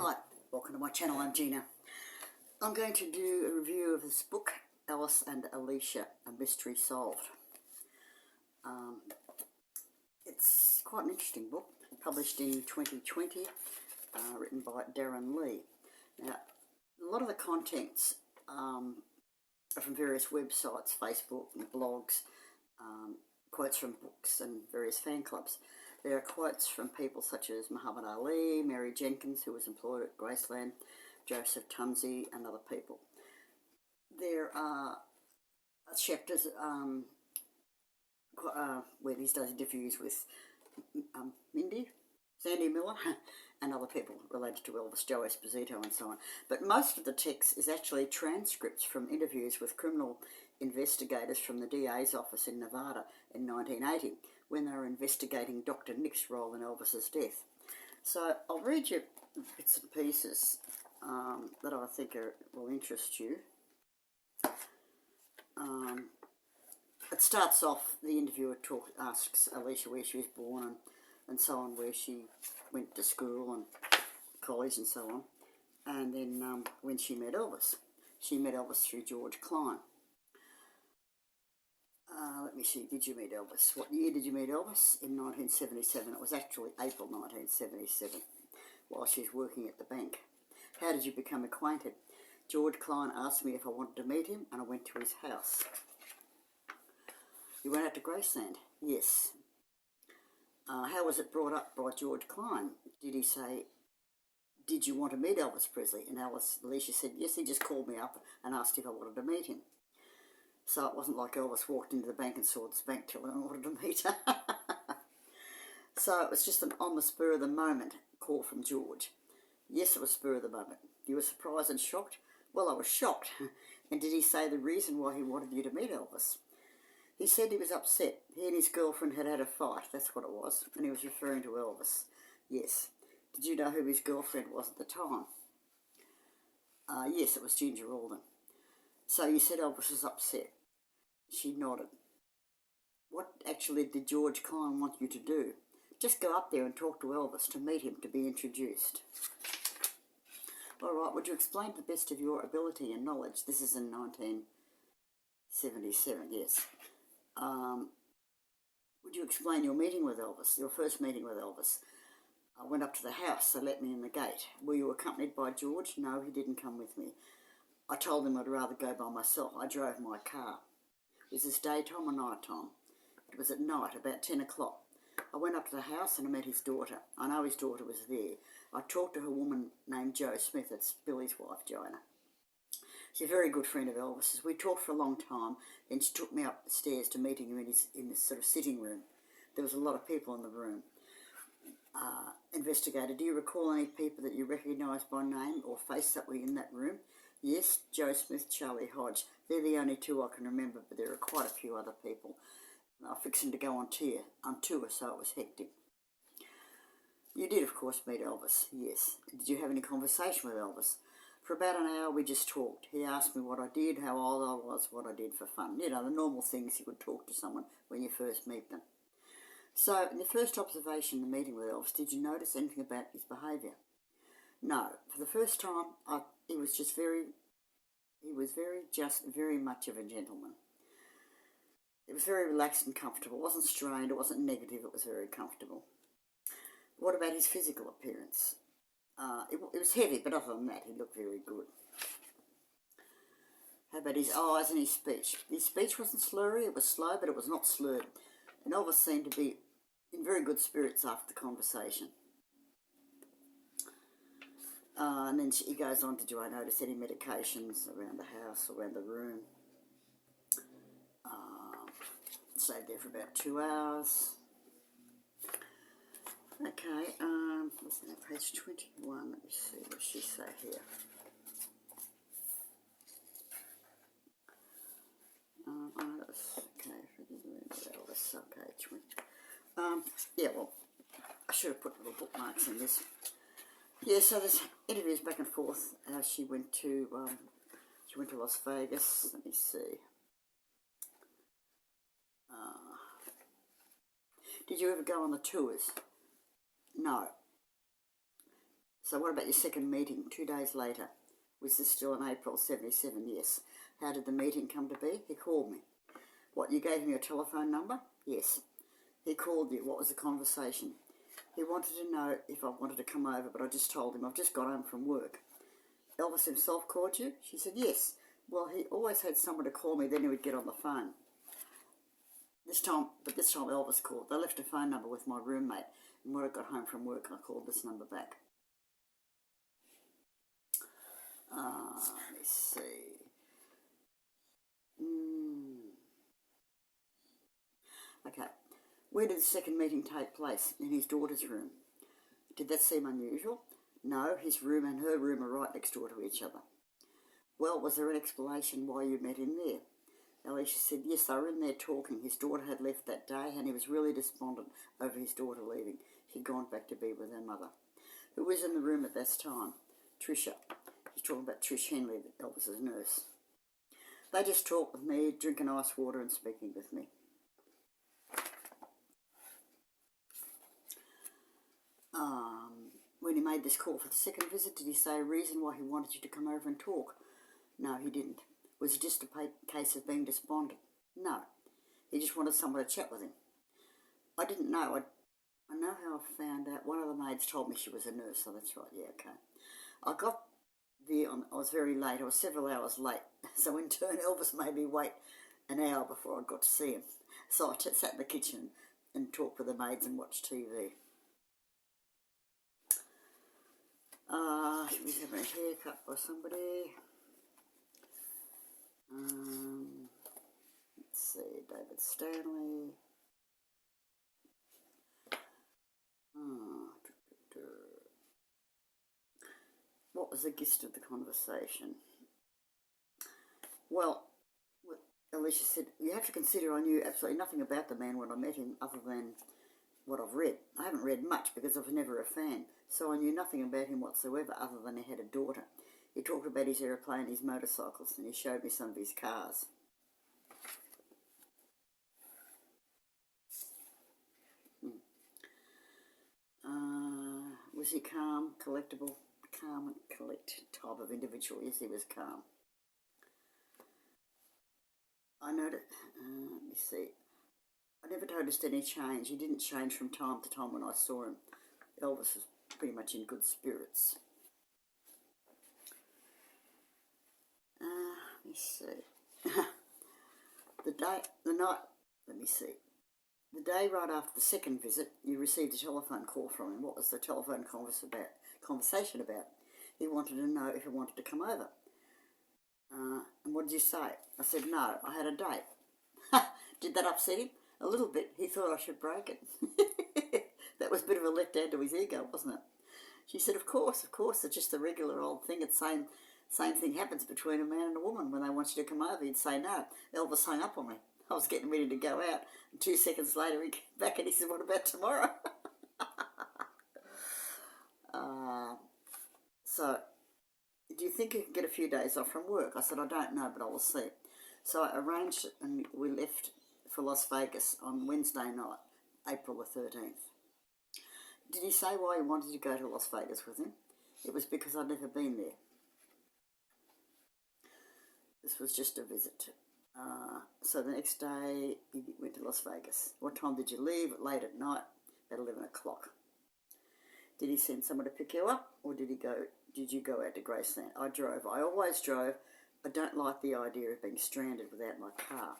Hi, welcome to my channel. I'm Gina. I'm going to do a review of this book, Elvis and Alicia, A Mystery Solved. It's quite an interesting book, published in 2020, written by Darren Lee. Now, a lot of the contents are from various websites, Facebook and blogs, quotes from books and various fan clubs. There are quotes from people such as Muhammad Ali, Mary Jenkins, who was employed at Graceland, Joseph Tunzi, and other people. There are chapters where he does interviews with Sandy Miller, and other people related to Elvis, Joe Esposito, and so on. But most of the text is actually transcripts from interviews with criminal investigators from the DA's office in Nevada in 1980, when they were investigating Dr. Nick's role in Elvis's death. So I'll read you bits and pieces that I think will interest you. It starts off, the interviewer asks Alicia where she was born and so on, where she went to school and college and so on. And then when she met Elvis through George Klein. Let me see, did you meet Elvis? What year did you meet Elvis? In 1977. It was actually April 1977, while she was working at the bank. How did you become acquainted? George Klein asked me if I wanted to meet him, and I went to his house. You went out to Graceland? Yes. How was it brought up by George Klein? Did he say, did you want to meet Elvis Presley? And Alicia said, yes, he just called me up and asked if I wanted to meet him. So it wasn't like Elvis walked into the bank and saw this bank teller and wanted to meet her. So it was just an on the spur of the moment call from George. Yes, it was spur of the moment. You were surprised and shocked? Well, I was shocked. And did he say the reason why he wanted you to meet Elvis? He said he was upset. He and his girlfriend had had a fight, that's what it was, and he was referring to Elvis. Yes. Did you know who his girlfriend was at the time? Yes, it was Ginger Alden. So you said Elvis was upset. She nodded. What actually did George Klein want you to do? Just go up there and talk to Elvis, to meet him, to be introduced. All right, would you explain to the best of your ability and knowledge? This is in 1977, yes. Would you explain your meeting with Elvis, your first meeting with Elvis? I went up to the house, they let me in the gate. Were you accompanied by George? No, he didn't come with me. I told him I'd rather go by myself. I drove my car. Was this daytime or night time? It was at night, about 10 o'clock. I went up to the house and I met his daughter. I know his daughter was there. I talked to a woman named Jo Smith. That's Billy's wife, Joanna. She's a very good friend of Elvis's. We talked for a long time. Then she took me up the stairs to meeting him in this sort of sitting room. There was a lot of people in the room. Investigator, do you recall any people that you recognised by name or face that were in that room? Yes, Jo Smith, Charlie Hodge. They're the only two I can remember, but there are quite a few other people. I was fixing to go on tour, so it was hectic. You did, of course, meet Elvis, yes. Did you have any conversation with Elvis? For about an hour we just talked. He asked me what I did, how old I was, what I did for fun. You know, the normal things you would talk to someone when you first meet them. So, in the first observation, the meeting with Elvis, did you notice anything about his behaviour? No. For the first time, he was very much of a gentleman. It was very relaxed and comfortable. It wasn't strained, it wasn't negative, it was very comfortable. What about his physical appearance? It was heavy, but other than that, he looked very good. How about his eyes and his speech? His speech wasn't slurry, it was slow, but it was not slurred. And Elvis seemed to be in very good spirits after the conversation. And then he goes on to, do I notice any medications around the house, around the room? Stayed there for about 2 hours. Okay, what's that, page 21, let me see, what does she say here? Okay, Elvis, okay, 20. Yeah, well, I should have put little bookmarks in this. Yeah, so there's interviews back and forth. She went to Las Vegas. Let me see. Did you ever go on the tours? No. So what about your second meeting 2 days later? Was this still in April 77? Yes. How did the meeting come to be? He called me. What, you gave him your telephone number? Yes. He called you. What was the conversation? He wanted to know if I wanted to come over, but I just told him I've just got home from work. Elvis himself called you? She said, yes. Well, he always had someone to call me, then he would get on the phone. This time Elvis called. They left a phone number with my roommate, and when I got home from work, I called this number back. Let me see. Okay. Where did the second meeting take place? In his daughter's room. Did that seem unusual? No, his room and her room are right next door to each other. Well, was there an explanation why you met in there? Alicia said, yes, they were in there talking. His daughter had left that day and he was really despondent over his daughter leaving. She'd gone back to be with her mother. Who was in the room at this time? Tricia. He's talking about Trish Henley, Elvis's nurse. They just talked with me, drinking ice water and speaking with me. When he made this call for the second visit, did he say a reason why he wanted you to come over and talk? No, he didn't. Was it just a case of being despondent? No. He just wanted someone to chat with him. I didn't know. I know how I found out. One of the maids told me she was a nurse, so that's right. Yeah, okay. I got there, I was very late. I was several hours late. So in turn, Elvis made me wait an hour before I got to see him. So I sat in the kitchen and talked with the maids and watched TV. He was having a haircut by somebody. Let's see, David Stanley. What was the gist of the conversation? Well, Alicia said, you have to consider I knew absolutely nothing about the man when I met him other than what I've read. I haven't read much because I was never a fan, so I knew nothing about him whatsoever other than he had a daughter. He talked about his aeroplane, his motorcycles, and he showed me some of his cars. Was he calm, calm and collect type of individual? Yes, he was calm. I noticed, let me see. I never noticed any change. He didn't change from time to time when I saw him. Elvis was pretty much in good spirits. Let me see. The day right after the second visit, you received a telephone call from him. What was the telephone conversation about? He wanted to know if he wanted to come over. And what did you say? I said, no, I had a date. Did that upset him? A little bit. He thought I should break it. That was a bit of a letdown to his ego, wasn't it? She said, of course, it's just a regular old thing. It's same thing happens between a man and a woman. When they want you to come over, he'd say no. Elvis hung up on me. I was getting ready to go out. And 2 seconds later, he came back and he said, what about tomorrow? So, do you think you can get a few days off from work? I said, I don't know, but I will see. So I arranged it and we left for Las Vegas on Wednesday night, April the 13th. Did he say why he wanted to go to Las Vegas with him? It was because I'd never been there. This was just a visit. So the next day, he went to Las Vegas. What time did you leave? Late at night, about 11 o'clock. Did he send someone to pick you up, or did you go out to Graceland? I drove. I always drove. I don't like the idea of being stranded without my car.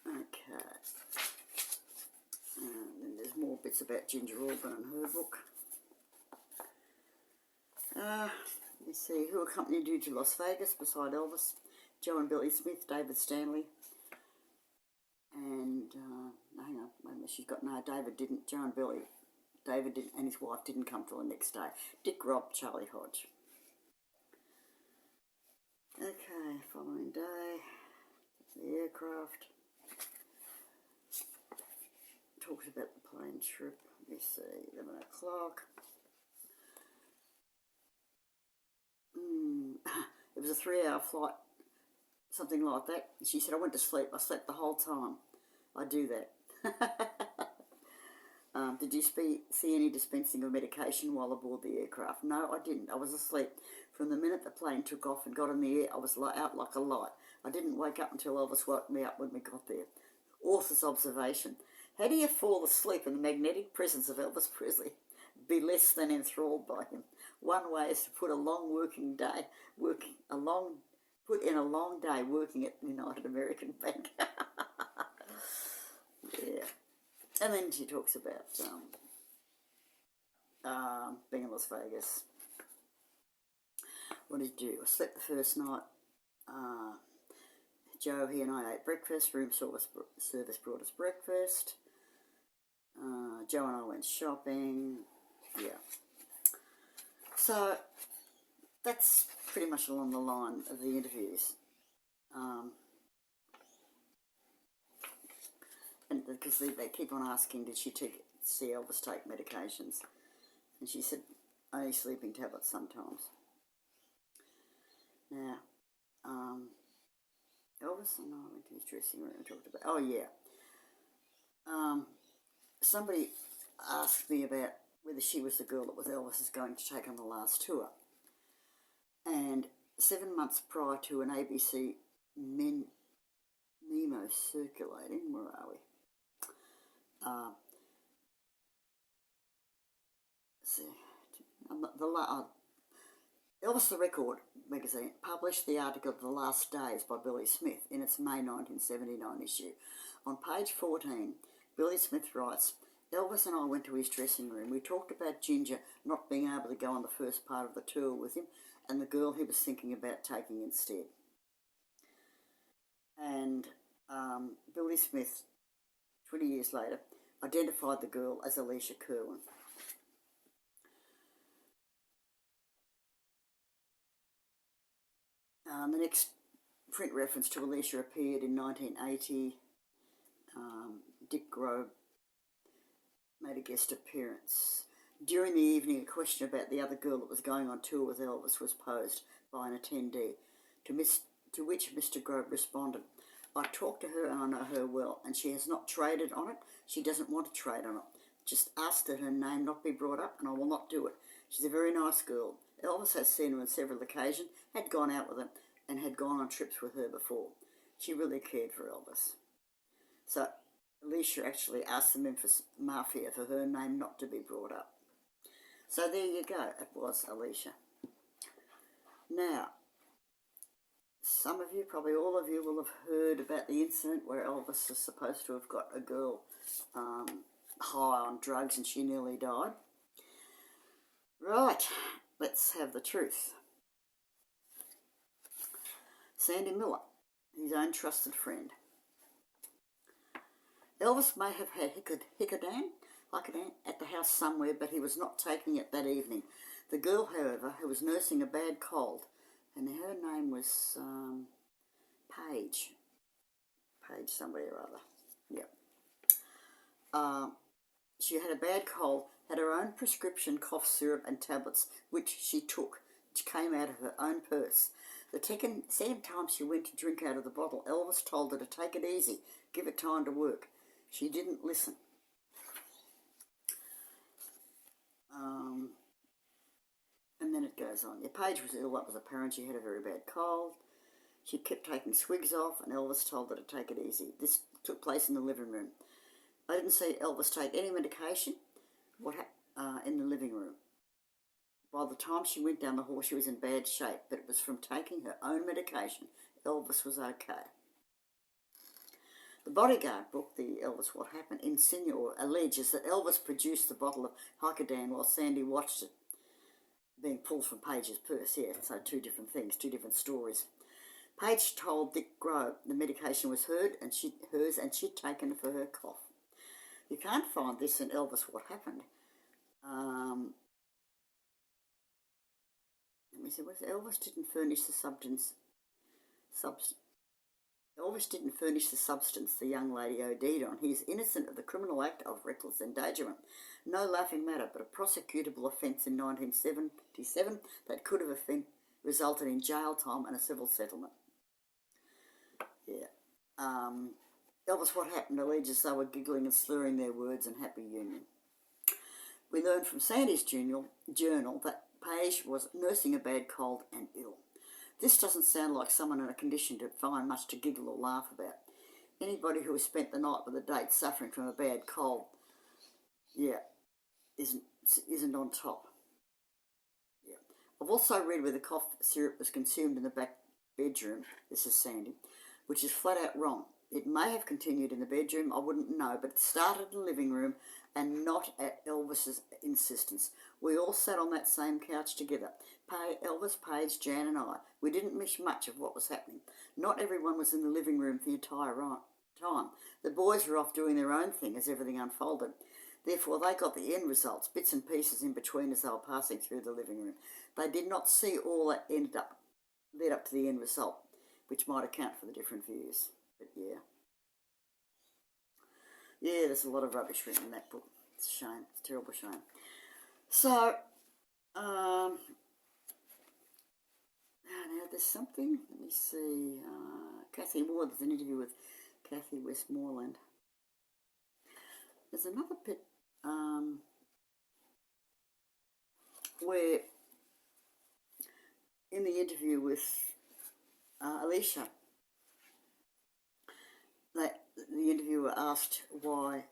Okay. And then there's more bits about Ginger Auburn and her book. Let me see. Who accompanied you to Las Vegas beside Elvis? Joe and Billy Smith, David Stanley. And, hang on, wait a minute, she's got, no, David didn't. Joe and Billy. David didn't, and his wife didn't come till the next day. Dick, Rob, Charlie Hodge. Okay, following day, the aircraft. Talks about the plane trip. Let me see, 11 o'clock. It was a 3-hour flight, something like that. She said, I went to sleep. I slept the whole time. I do that. did you see any dispensing of medication while aboard the aircraft? No, I didn't. I was asleep. From the minute the plane took off and got in the air, I was out like a light. I didn't wake up until Elvis woke me up when we got there. Author's observation. How do you fall asleep in the magnetic presence of Elvis Presley? Be less than enthralled by him. One way is to put in a long day working at United American Bank. Yeah. And then she talks about being in Las Vegas. What did he do? I slept the first night. Joe, he and I ate breakfast. Room service brought us breakfast. Joe and I went shopping. Yeah. So that's pretty much along the line of the interviews. And because they keep on asking, did she see Elvis take medications? And she said, only sleeping tablets sometimes. Now, Elvis and I went to his dressing room and talked about, oh yeah. Somebody asked me about whether she was the girl that was Elvis is going to take on the last tour. And 7 months prior to an ABC memo circulating, where are we? Elvis the Record magazine published the article The Last Days by Billy Smith in its May 1979 issue. On page 14, Billy Smith writes, Elvis and I went to his dressing room. We talked about Ginger not being able to go on the first part of the tour with him and the girl he was thinking about taking instead. And Billy Smith, 20 years later, identified the girl as Alicia Kerwin. The next print reference to Alicia appeared in 1980. Dick Grove made a guest appearance. During the evening, a question about the other girl that was going on tour with Elvis was posed by an attendee, to which Mr. Grove responded, I talked to her and I know her well, and she has not traded on it. She doesn't want to trade on it. Just asked that her name not be brought up, and I will not do it. She's a very nice girl. Elvis has seen her on several occasions, had gone out with her, and had gone on trips with her before. She really cared for Elvis. So Alicia actually asked the Memphis Mafia for her name not to be brought up. So there you go. It was Alicia. Now, some of you, probably all of you, will have heard about the incident where Elvis was supposed to have got a girl high on drugs and she nearly died. Right, let's have the truth. Sandy Miller, his own trusted friend. Elvis may have had Hickodan at the house somewhere, but he was not taking it that evening. The girl, however, who was nursing a bad cold, and her name was Paige somebody or other. Yep. She had a bad cold, had her own prescription cough syrup and tablets, which she took, which came out of her own purse. The second time she went to drink out of the bottle, Elvis told her to take it easy, give it time to work. She didn't listen. And then it goes on. Paige was ill, that was apparent. She had a very bad cold. She kept taking swigs off, and Elvis told her to take it easy. This took place in the living room. I didn't see Elvis take any medication in the living room. By the time she went down the hall, she was in bad shape, but it was from taking her own medication. Elvis was okay. The Bodyguard book, the Elvis What Happened, alleges that Elvis produced the bottle of Hickodan while Sandy watched it being pulled from Paige's purse. Yeah, so two different things, two different stories. Paige told Dick Grove the medication was hers and she'd taken it for her cough. You can't find this in Elvis What Happened. Let me see, Elvis didn't furnish the substance. Elvis didn't furnish the substance the young lady OD'd on. He is innocent of the criminal act of reckless endangerment. No laughing matter, but a prosecutable offence in 1977 that could have resulted in jail time and a civil settlement. Yeah. Elvis What Happened alleges they were giggling and slurring their words in happy union. We learned from Sandy's journal that Paige was nursing a bad cold and ill. This doesn't sound like someone in a condition to find much to giggle or laugh about. Anybody who has spent the night with a date suffering from a bad cold, isn't on top. Yeah. I've also read where the cough syrup was consumed in the back bedroom, this is Sandy, which is flat out wrong. It may have continued in the bedroom, I wouldn't know, but it started in the living room and not at Elvis's insistence. We all sat on that same couch together. Elvis, Paige, Jan and I. We didn't miss much of what was happening. Not everyone was in the living room for the entire time. The boys were off doing their own thing as everything unfolded. Therefore, they got the end results, bits and pieces in between as they were passing through the living room. They did not see all that led up to the end result, which might account for the different views. But yeah, there's a lot of rubbish written in that book. It's a shame. It's a terrible shame. So, now there's something. Let me see. Kathy Moore. There's an interview with Kathy Westmoreland. There's another bit where in the interview with Alicia, the interviewer asked why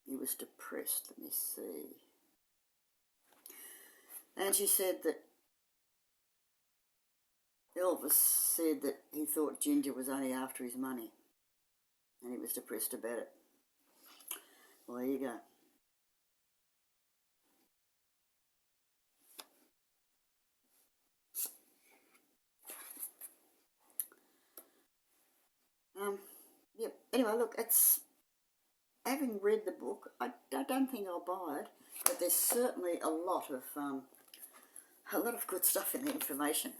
he was depressed. Let me see. And she said that Elvis said that he thought Ginger was only after his money and he was depressed about it. Well, there you go. Anyway, look, having read the book, I don't think I'll buy it, but there's certainly a lot of good stuff in the information.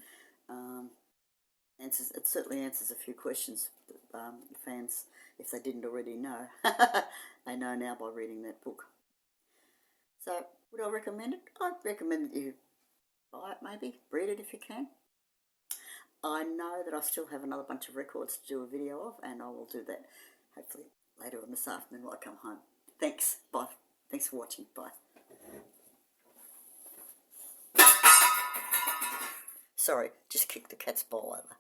It certainly answers a few questions that fans, if they didn't already know, they know now by reading that book. So, would I recommend it? I'd recommend that you buy it, maybe read it if you can. I know that I still have another bunch of records to do a video of, and I will do that hopefully later on this afternoon when I come home. Thanks. Bye. Thanks for watching. Bye. Sorry, just kicked the cat's ball over.